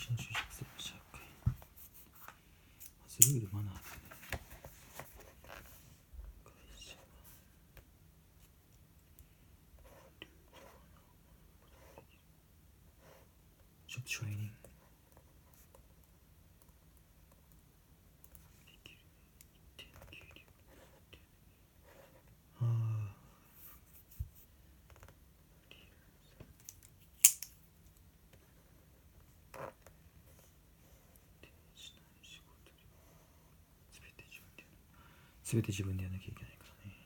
者の就職する社会。まずルールマナーでね。会社はルールマナージョブトレーニングできる一定の給料。全て自分でやらなきゃいけないからね。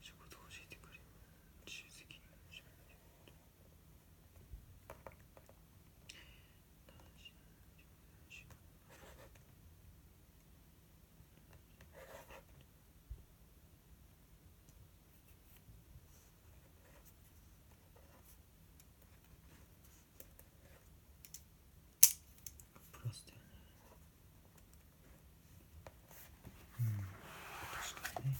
仕事を教えてくれる自主責任を自分でやる。プラスだよね。確かにね。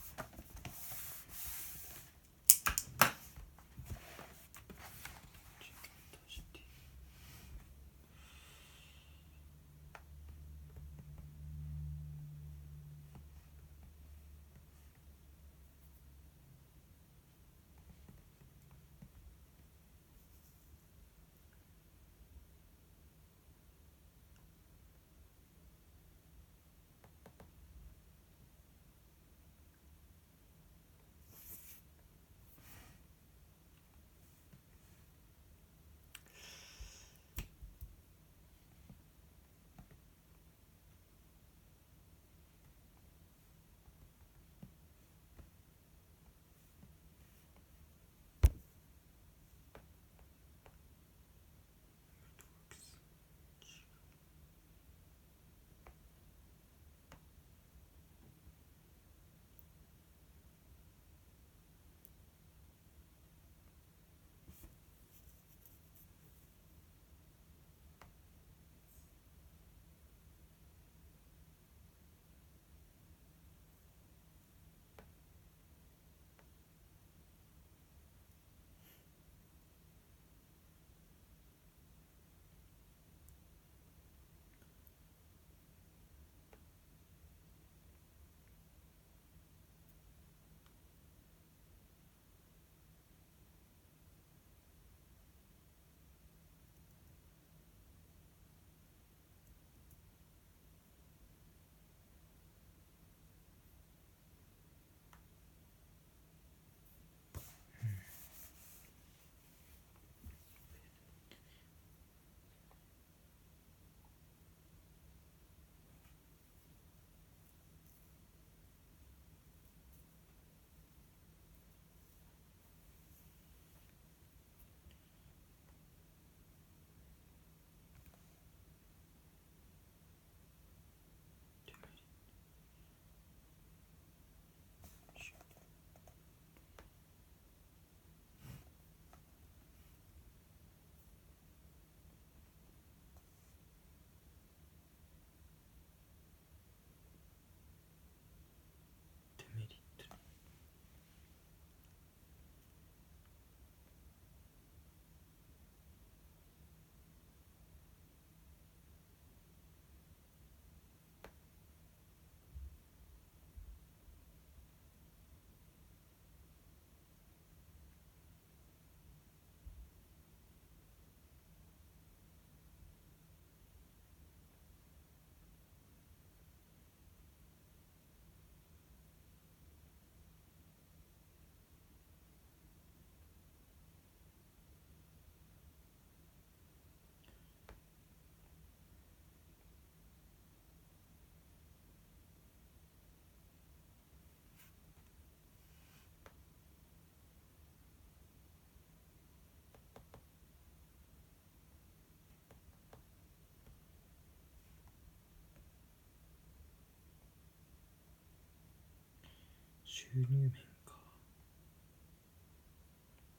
収入面か。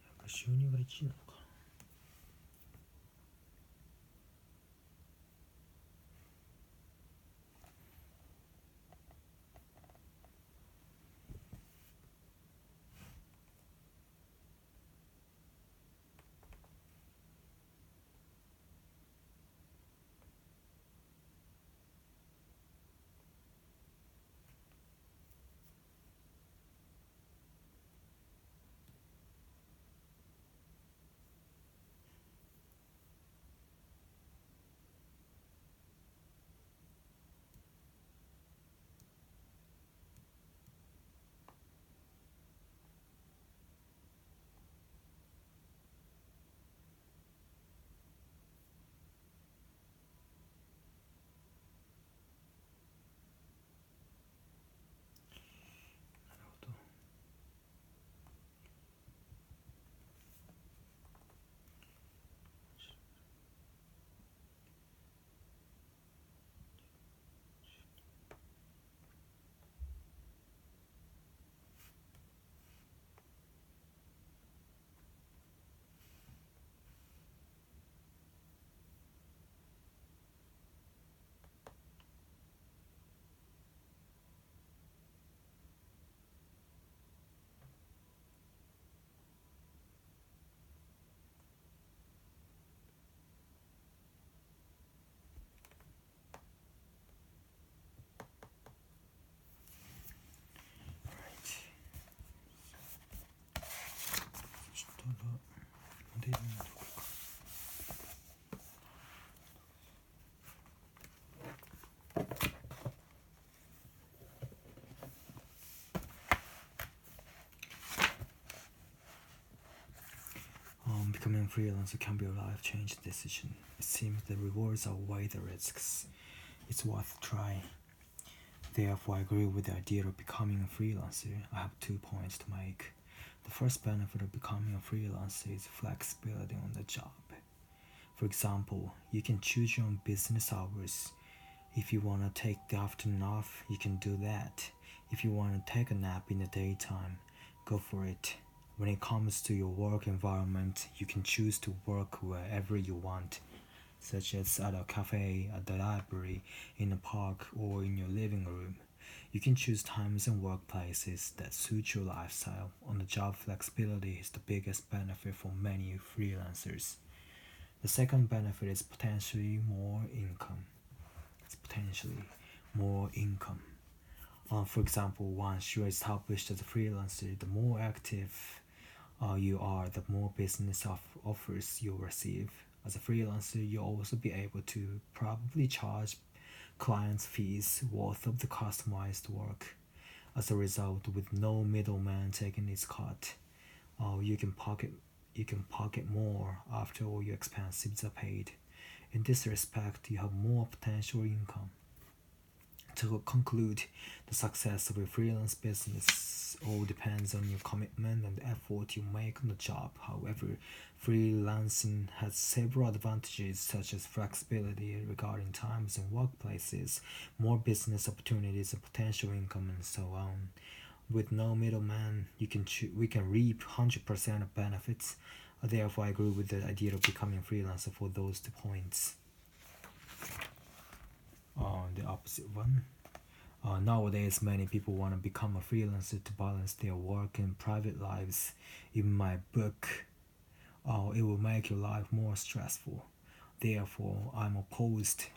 やっぱ収入が1位なのかな。Becoming a freelancer can be a life-changing decision. It seems the rewards outweigh the risks. It's worth trying. Therefore, I agree with the idea of becoming a freelancer. I have 2 points to make. The first benefit of becoming a freelancer is flexibility on the job. For example, you can choose your own business hours. If you want to take the afternoon off, you can do that. If you want to take a nap in the daytime, go for it. When it comes to your work environment, you can choose to work wherever you want, such as at a cafe, at the library, in a park, or in your living room. You can choose times and workplaces that suit your lifestyle. On-the-job flexibility is the biggest benefit for many freelancers. The second benefit is potentially more income. For example, once you're established as a freelancer, the more active you are, the more business offers you'll receive. As a freelancer, you'll also be able to probably charge clients fees worth of the customized work. As a result, with no middleman taking its cut, you can pocket more after all your expenses are paid. In this respect, you have more potential income. To conclude, the success of a freelance business all depends on your commitment and effort you make on the job. However, freelancing has several advantages such as flexibility regarding times and workplaces, more business opportunities and potential income, and so on. With no middleman, we can reap 100% of benefits. Therefore, I agree with the idea of becoming a freelancer for those 2 points. The opposite one. Nowadays, many people want to become a freelancer to balance their work and private lives. In my book, it will make your life more stressful. Therefore, I'm opposed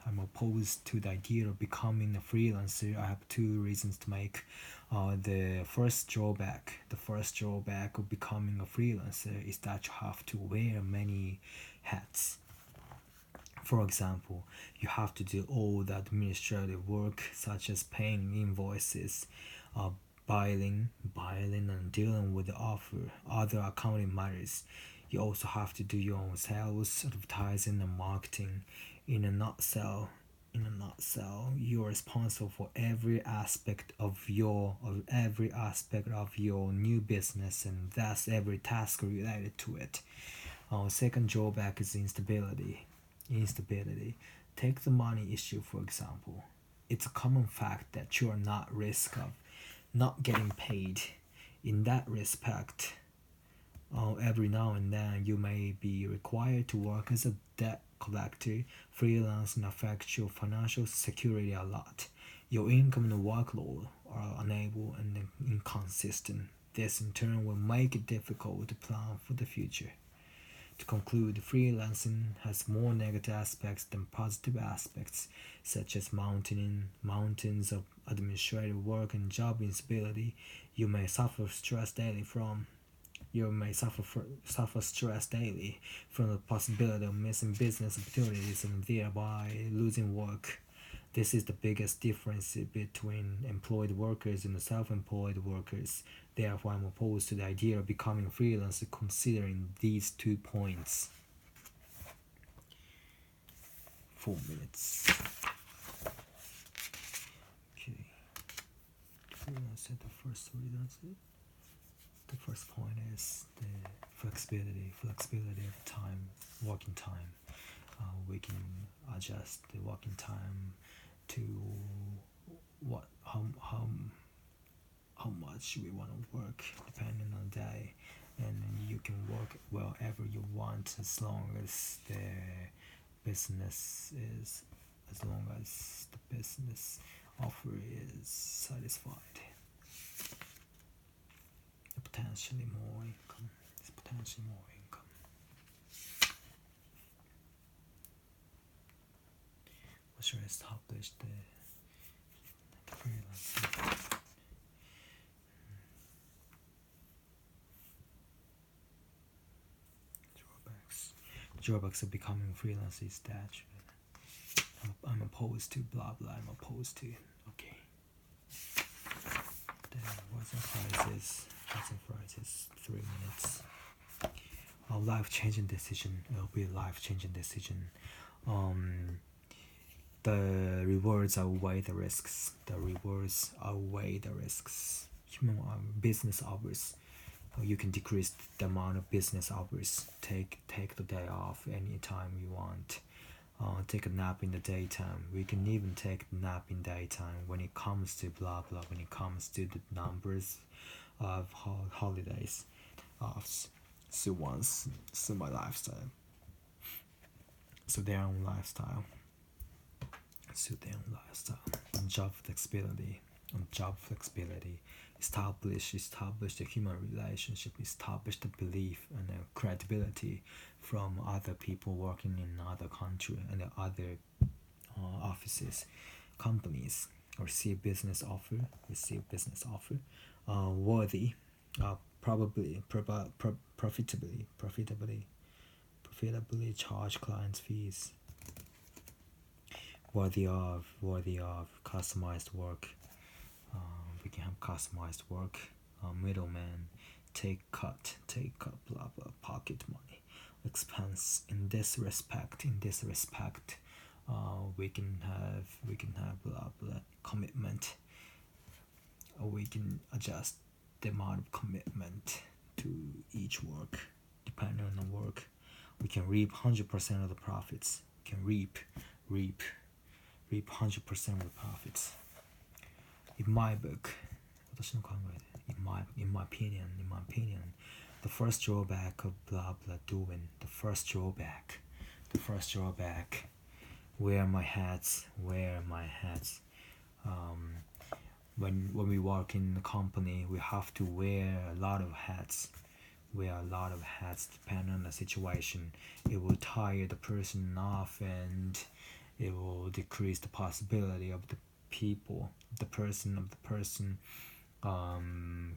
to the idea of becoming a freelancer. I have 2 reasons to make. The first drawback of becoming a freelancer is that you have to wear many hats. For example, you have to do all the administrative work such as paying invoices, billing and dealing with the other accounting matters. You also have to do your own sales, advertising and marketing. In a nutshell, you are responsible for every aspect of your new business, and thus every task related to it. Second drawback is instability. Take the money issue, for example. It's a common fact that you are not at risk of not getting paid. In that respect, every now and then you may be required to work as a debt collector. Freelancing affects your financial security a lot. Your income and workload are unable and inconsistent. This in turn will make it difficult to plan for the future. To conclude, freelancing has more negative aspects than positive aspects, such as mountains of administrative work and job instability. You may suffer stress daily from the possibility of missing business opportunities and thereby losing work. This is the biggest difference between employed workers and self-employed workers. Therefore, I'm opposed to the idea of becoming a freelancer considering these 2 points. 4 minutes. Okay. Freelancer, the first 3, that's it. The first point is the flexibility of time, working time. We can adjust the working time to how much we want to work depending on the day, and you can work wherever you want as long as the business offer is satisfied. Potentially more income. What should I establish the freelancing? Drawbacks of becoming a freelancer is that I'm opposed to blah blah. Okay. Then what's and prices? 3 minutes. a life-changing decision. It'll be a life-changing decision. The rewards outweigh the risks. Human business hours. You can decrease the amount of business hours. Take the day off anytime you want. Take a nap in the daytime. We can even take a nap in daytime when it comes to blah blah. When it comes to the numbers of holidays, suit my lifestyle. Suit their own lifestyle. Job flexibility. Establish the human relationship. Establish the belief and the credibility from other people working in other country and other offices, companies. Receive business offer. Worthy. Profitably charge clients fees. Worthy of customized work. We can have customized work. Middleman, take cut, blah blah, pocket money, expense. In this respect, we can have blah blah, commitment. We can adjust the amount of commitment to each work depending on the work. We can reap 100% of the profits. We can reap 100% of the profits. In my book, in my opinion, the first drawback of blah blah doing, the first drawback, wear my hats. When we work in a company, we have to wear a lot of hats. Depending on the situation. It will tire the person off, and it will decrease the possibility of the person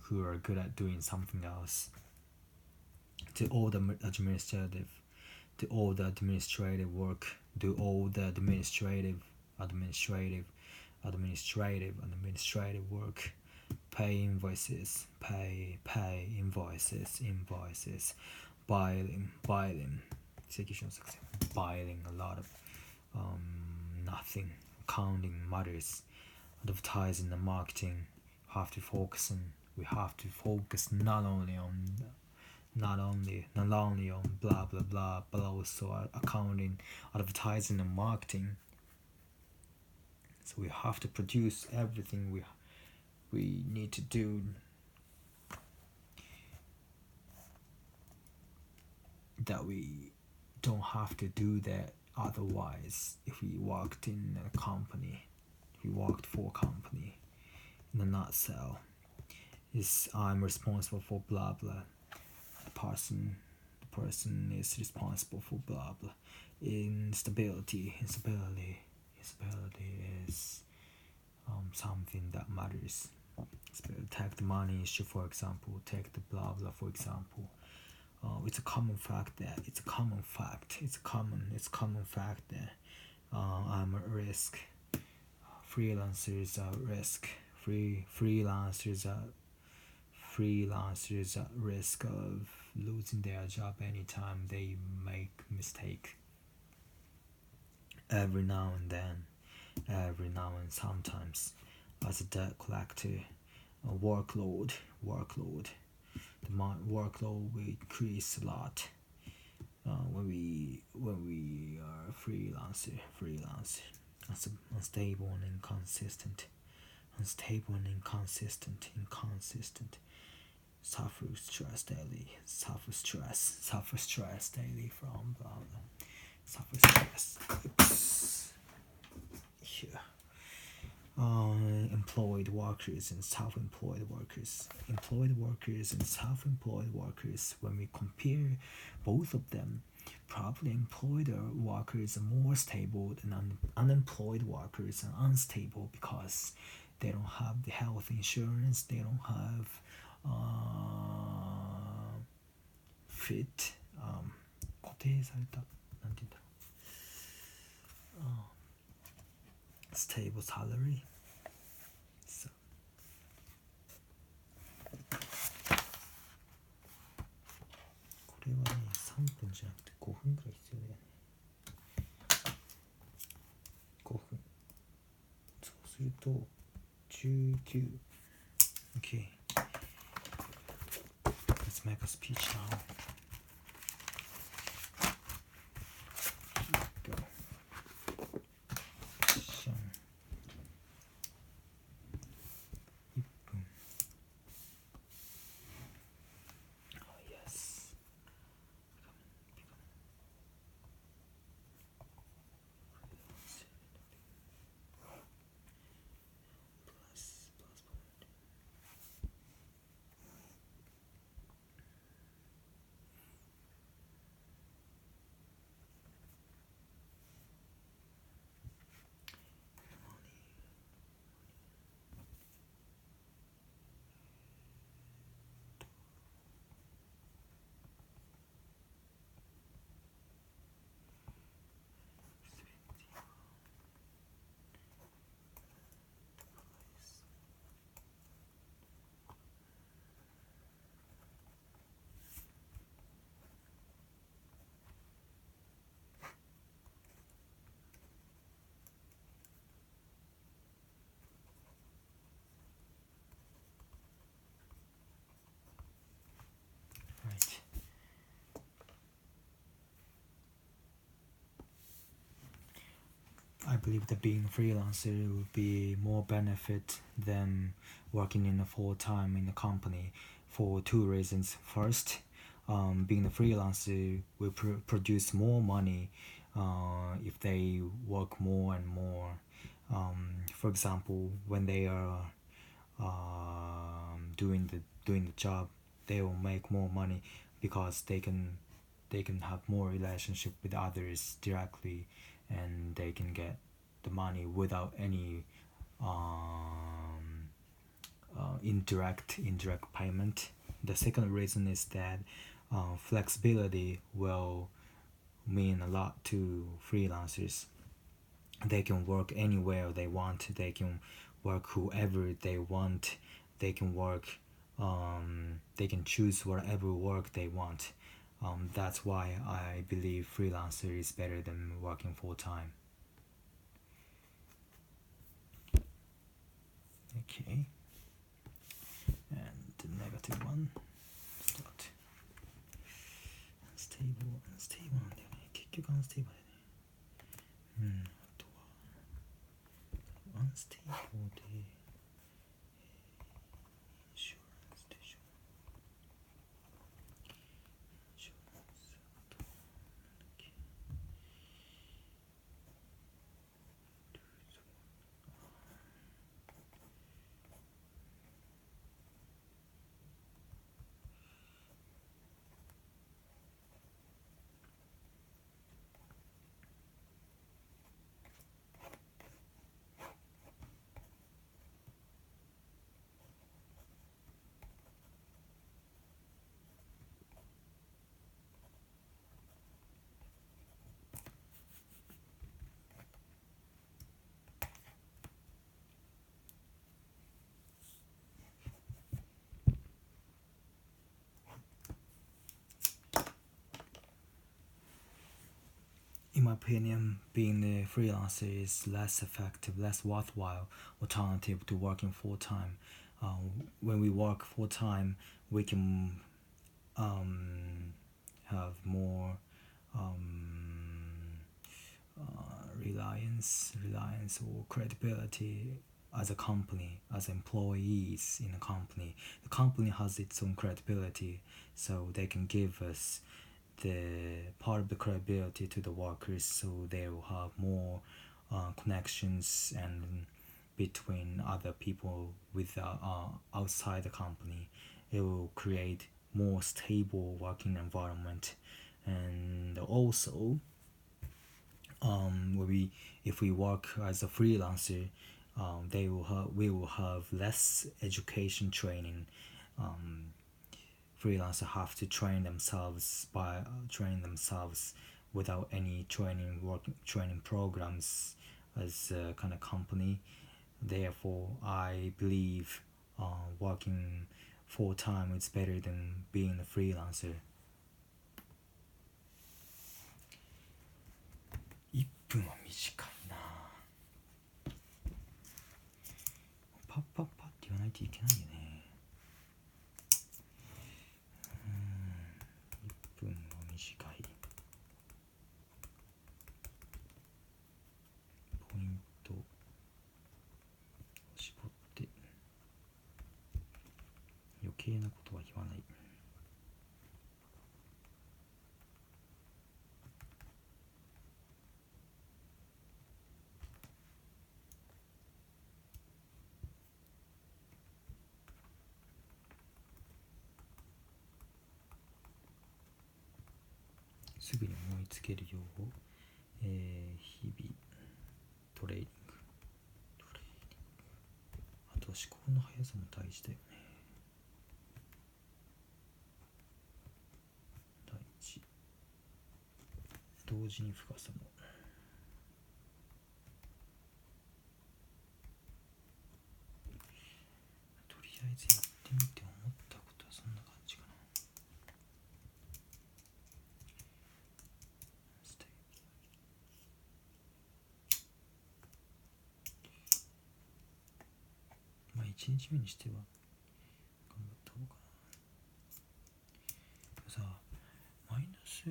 who are good at doing something else. Do all the administrative work. Do all the administrative work. Pay invoices. Biling. Biling a lot of nothing. Accounting matters. Advertising and marketing. We have to focus not only on blah blah blah, but also accounting, advertising and marketing. So we have to produce everything we need to do. That we don't have to do that otherwise. If we worked in a company, for a company, in a nutshell, I'm responsible for blah blah. The person is responsible for blah blah. Instability is something that matters. Take the money issue for example. Take the blah blah for example. It's a common fact that I'm at risk. Freelancers are at risk. Freelancers at risk of losing their job anytime they make mistake. Every now and sometimes, as a debt collector, workload. The workload will increase a lot when we are freelancer. Unstable and inconsistent. Suffer stress daily from blah blah. Suffer stress. Yeah. Employed workers and self-employed workers. When we compare both of them, probably employed workers are more stable than unemployed workers are unstable because they don't have the health insurance, they don't have fit 固定されたなんて言うんだろうstable salary. Soこれはねじゃなくて5分くらい必要だよね。5分。そうすると19。 Okay, let's make a speech now. Go. シャン。1分。Oh, yes. Right. I believe that being a freelancer would be more benefit than working in a full-time in a company for two reasons. First, being a freelancer will produce more money if they work more and more. For example, when they are doing the job, they will make more money because they can have more relationship with others directly, and they can get the money without any indirect payment. The second reason is that flexibility will mean a lot to freelancers. They can work anywhere they want. They can work whoever they want. They can work. They can choose whatever work they want. That's why I believe freelancer is better than working full time. Okay. And the negative one. Start. Unstable なんだよね。結局unstableだよね。あとはunstableでinsurance でしょ。insurance あとなんだっけ。In my opinion, being a freelancer is less effective, less worthwhile alternative to working full time. When we work full time, we can have more reliance or credibility as a company, as employees in a company. The company has its own credibility, so they can give us the part of the credibility to the workers, so they will have more connections and between other people with outside the company. It will create more stable working environment. And also if we work as a freelancer, we will have less education training. Freelancers have to train themselves without any training programs as a kind of company. Therefore, I believe working full time is better than being a freelancer. 計なことは言わない。すぐに思いつける用語、日々トレーニング、あと思考の速さも大事だよね。第一、同時に深さも。とりあえずやってみて思ったことはそんな感じかな。まあ1日目にしては頑張った方がさ、マイナス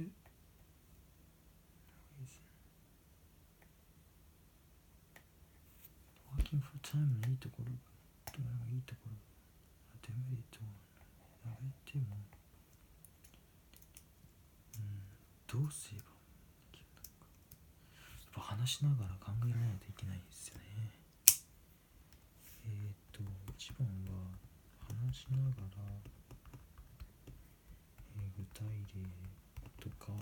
ワーキングフルタイムのいいところといいところ、デメリットを上げても、どうすればいいのか。やっぱ話しながら考えられないといけないですよね。一番は話しながら、具体例とか、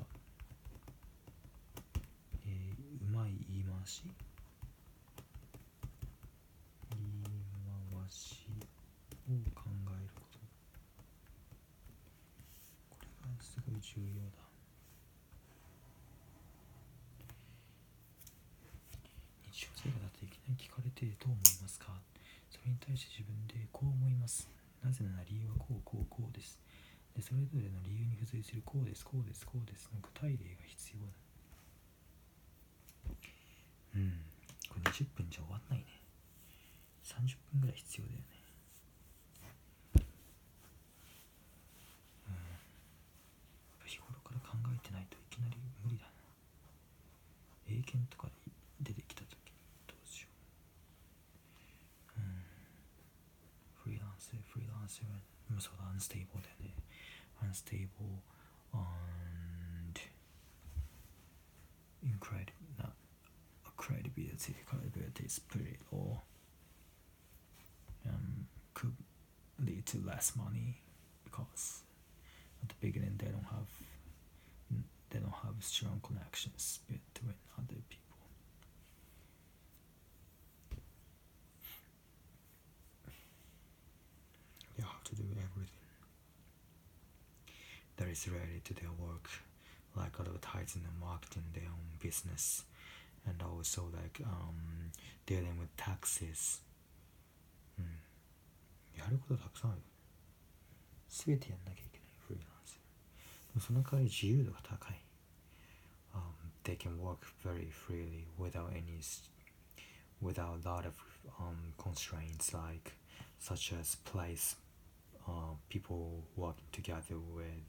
うまい言い回しを考えること、これがすごい重要だ。日常生活だといきなり聞かれてどう思いますか。それに対して自分でこう思います。なぜなら理由はこうこうこうです。でそれぞれの理由に付随するこうですこうですこうですの具体例が必要だ。これ20分じゃ終わんないね。30分ぐらい必要だよね。日頃から考えてないといきなり無理だな。英検とか出てきた時にどうしよう。フリーランスはそうだ、アンステーブルだよね。アンステーブル and credibility is pretty low. Could lead to less money because at the beginning they don't have strong connections between other people. They have to do everything that is related to their work, like advertising and marketing their own business, and also like dealing with taxes. やることたくさんある。すべてやんなきゃいけないフリーランス。でもその代わり自由度が高い。They can work very freely without a lot of constraints, like such as place, people working together with,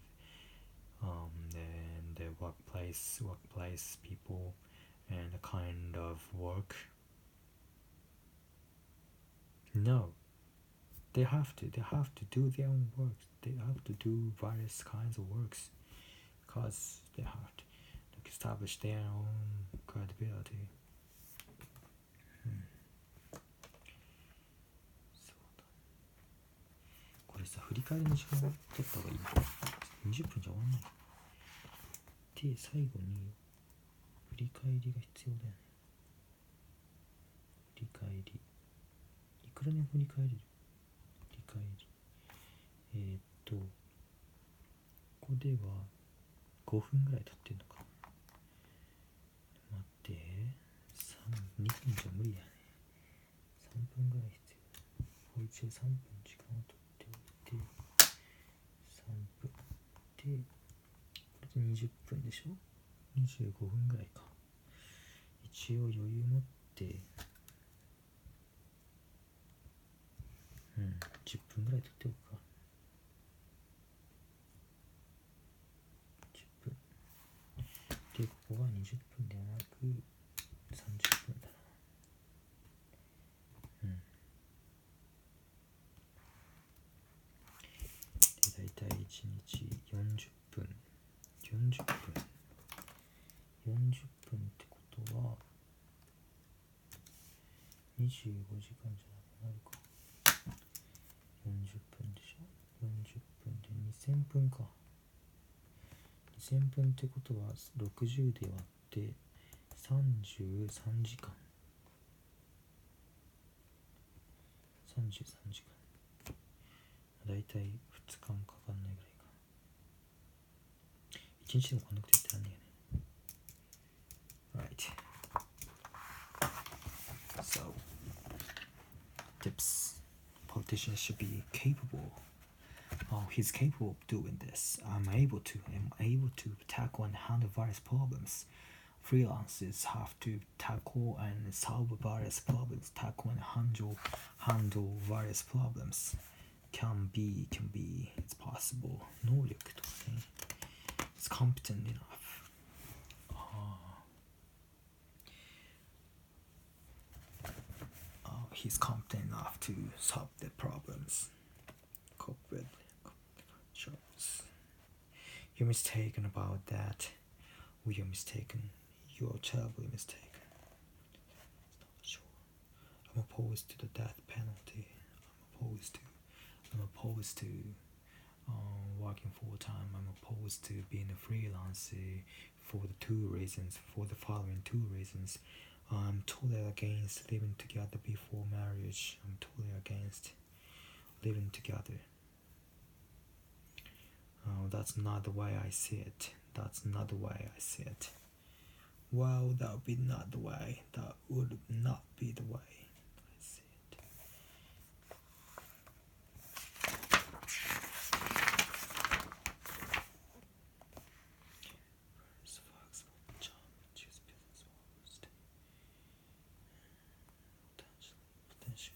and the workplace people, and the kind of work. No, they have to do their own work. They have to do various kinds of works because they have to establish their own credibility. そうだ。これさ、振り返りの時間を取った方がいい。20分じゃ終わんない。で、最後に振り返りが必要だよね。振り返り。いくらでも振り返れる。振り返り。ここでは5分ぐらい経ってんのか。待って、2分じゃ無理だね。3分ぐらい必要。一応3分時間を取っておいて、3分で、これで20分でしょ。25分ぐらいか。一応余裕持って、10分ぐらい取っておくか。10分。で、ここは20分ではなく30分だな。40分ってことは25時間じゃなくなるか。40分でしょ。40分で2000分か。2000分ってことは60で割って33時間。33時間。だいたい2日もかかんないぐらいか。1日でもこんなこと言ってらんねえよね。Right. So, tips. Politicians should be capable. He's capable of doing this. I'm able to tackle and handle various problems. Freelancers have to tackle and solve various problems. Tackle and handle various problems. Can be. It's possible. 能力とかね。It's competent enough. He's competent enough to solve the problems. Cope with troubles. You're mistaken about that. We are mistaken. You are terribly mistaken. Sure. I'm opposed to the death penalty. I'm opposed to working full time. I'm opposed to being a freelancer for the following two reasons. I'm totally against living together before marriage. I'm totally against living together. That's not the way I see it. Well, that would be not the way. That would not be the way I see it. Potential.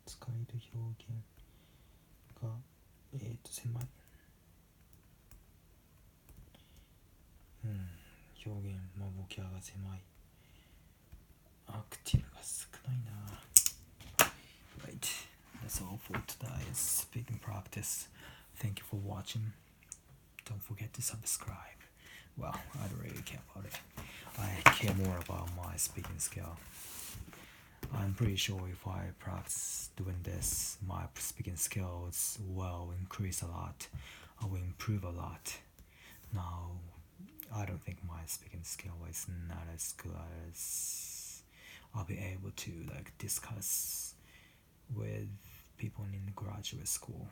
使える表現が狭い。表現ボキャが狭い。アクティブが少ないな。Right. That's all for today's speaking practice. Thank you for watching. Don't forget to subscribe. Well, I don't really care about it. I care more about my speaking skill. I'm pretty sure if I practice doing this, my speaking skills will increase a lot. I will improve a lot. Now, I don't think my speaking skill is not as good as I'll be able to discuss with people in graduate school.